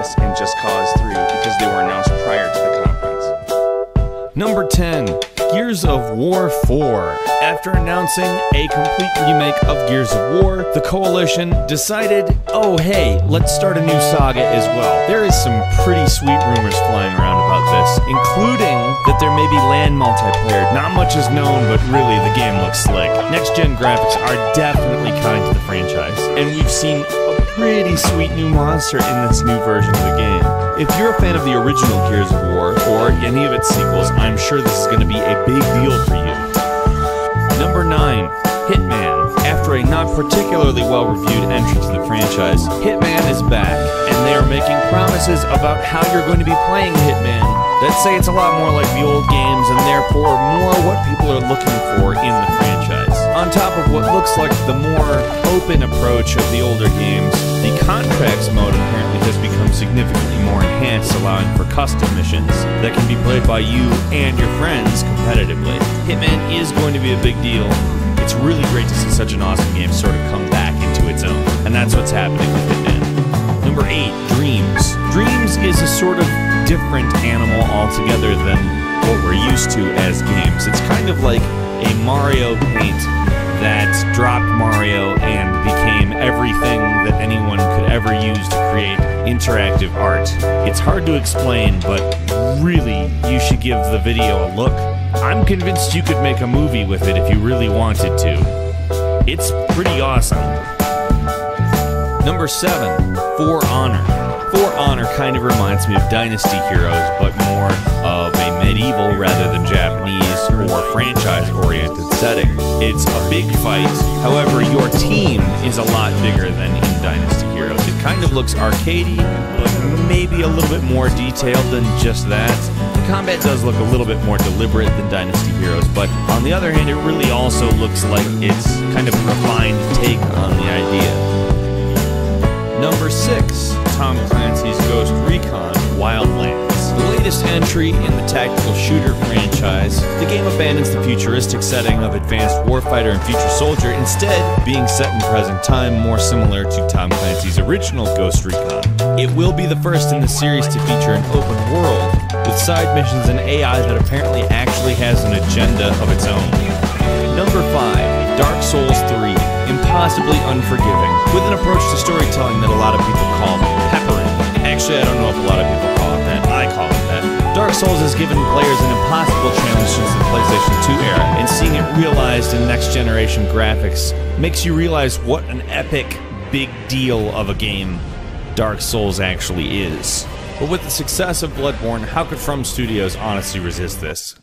Express and Just Cause 3 because they were announced prior to the conference. Number 10, Gears of War 4. After announcing a complete remake of Gears of War, the Coalition decided, oh hey, let's start a new saga as well. There is some pretty sweet rumors flying around about this, including that there may be LAN multiplayer. Not much is known, but really the game looks slick. Next-gen graphics are definitely kind to the franchise, and we've seen a pretty sweet new monster in this new version of the game. If you're a fan of the original Gears of War, or any of its sequels, I'm sure this is going to be a big deal for you. Number 9, Hitman. After a not particularly well-reviewed entry to the franchise, Hitman is back, and they are making promises about how you're going to be playing Hitman that say it's a lot more like the old games, and therefore more what people are looking for in the franchise. On top of what looks like the more open approach of the older games, the contracts mode apparently has become significantly more enhanced, allowing for custom missions that can be played by you and your friends competitively. Hitman is going to be a big deal. It's really great to see such an awesome game sort of come back into its own, and that's what's happening with Hitman. Number 8, Dreams. Dreams is a sort of different animal altogether than what we're used to as games. It's kind of like a Mario paint that dropped Mario and became everything that anyone could ever use to create interactive art. It's hard to explain, but really, you should give the video a look. I'm convinced you could make a movie with it if you really wanted to. It's pretty awesome. Number 7, For Honor. For Honor kind of reminds me of Dynasty Heroes, but more of a medieval rather than Japanese or franchise-oriented setting. It's a big fight, however, your team is a lot bigger than in Dynasty Heroes. It kind of looks arcadey, but maybe a little bit more detailed than just that. The combat does look a little bit more deliberate than Dynasty Heroes, but on the other hand, it really also looks like it's kind of a refined take on the idea. Number 6, Tom Clancy's Ghost Recon Wildlands. The latest entry in the tactical shooter franchise, the game abandons the futuristic setting of Advanced Warfighter and Future Soldier, instead being set in present time, more similar to Tom Clancy's original Ghost Recon. It will be the first in the series to feature an open world, with side missions and AI that apparently actually has an agenda of its own. Number 5, Dark Souls 3. Impossibly unforgiving, with an approach to storytelling that a lot of people call peppering. Actually, I don't know if a lot of people call it that. I call it that. Dark Souls has given players an impossible challenge since the PlayStation 2 era, and seeing it realized in next-generation graphics makes you realize what an epic, big deal of a game Dark Souls actually is. But with the success of Bloodborne, how could From Studios honestly resist this?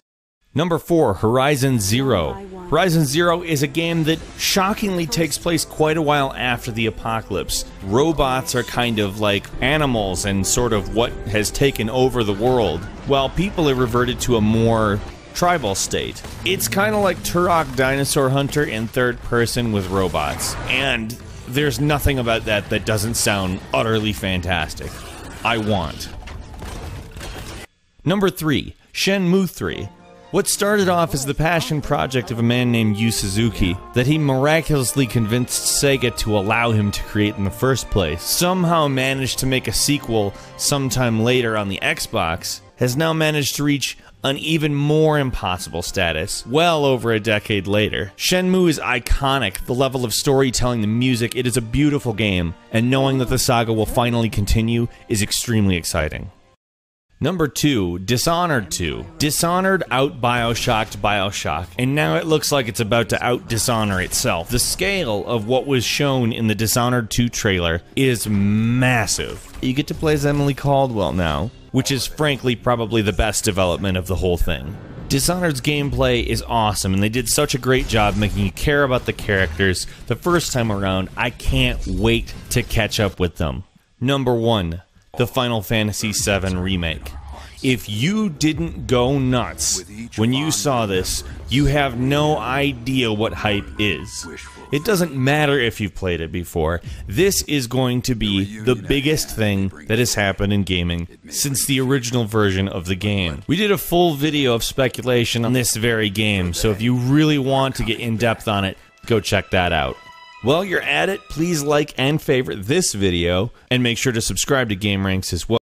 Number 4, Horizon Zero. Horizon Zero is a game that shockingly takes place quite a while after the apocalypse. Robots are kind of like animals and sort of what has taken over the world, while people have reverted to a more tribal state. It's kind of like Turok Dinosaur Hunter in third person with robots, and there's nothing about that that doesn't sound utterly fantastic. I want. Number 3, Shenmue 3. What started off as the passion project of a man named Yu Suzuki that he miraculously convinced Sega to allow him to create in the first place, somehow managed to make a sequel sometime later on the Xbox, has now managed to reach an even more impossible status, well over a decade later. Shenmue is iconic, the level of storytelling, the music, it is a beautiful game, and knowing that the saga will finally continue is extremely exciting. Number 2, Dishonored 2. Dishonored out-Bioshocked Bioshock, and now it looks like it's about to out-Dishonor itself. The scale of what was shown in the Dishonored 2 trailer is massive. You get to play as Emily Caldwell now, which is frankly probably the best development of the whole thing. Dishonored's gameplay is awesome, and they did such a great job making you care about the characters the first time around. I can't wait to catch up with them. Number 1, the Final Fantasy VII Remake. If you didn't go nuts when you saw this, you have no idea what hype is. It doesn't matter if you've played it before. This is going to be the biggest thing that has happened in gaming since the original version of the game. We did a full video of speculation on this very game, so if you really want to get in depth on it, go check that out. While you're at it, please like and favorite this video, and make sure to subscribe to GameRanks as well.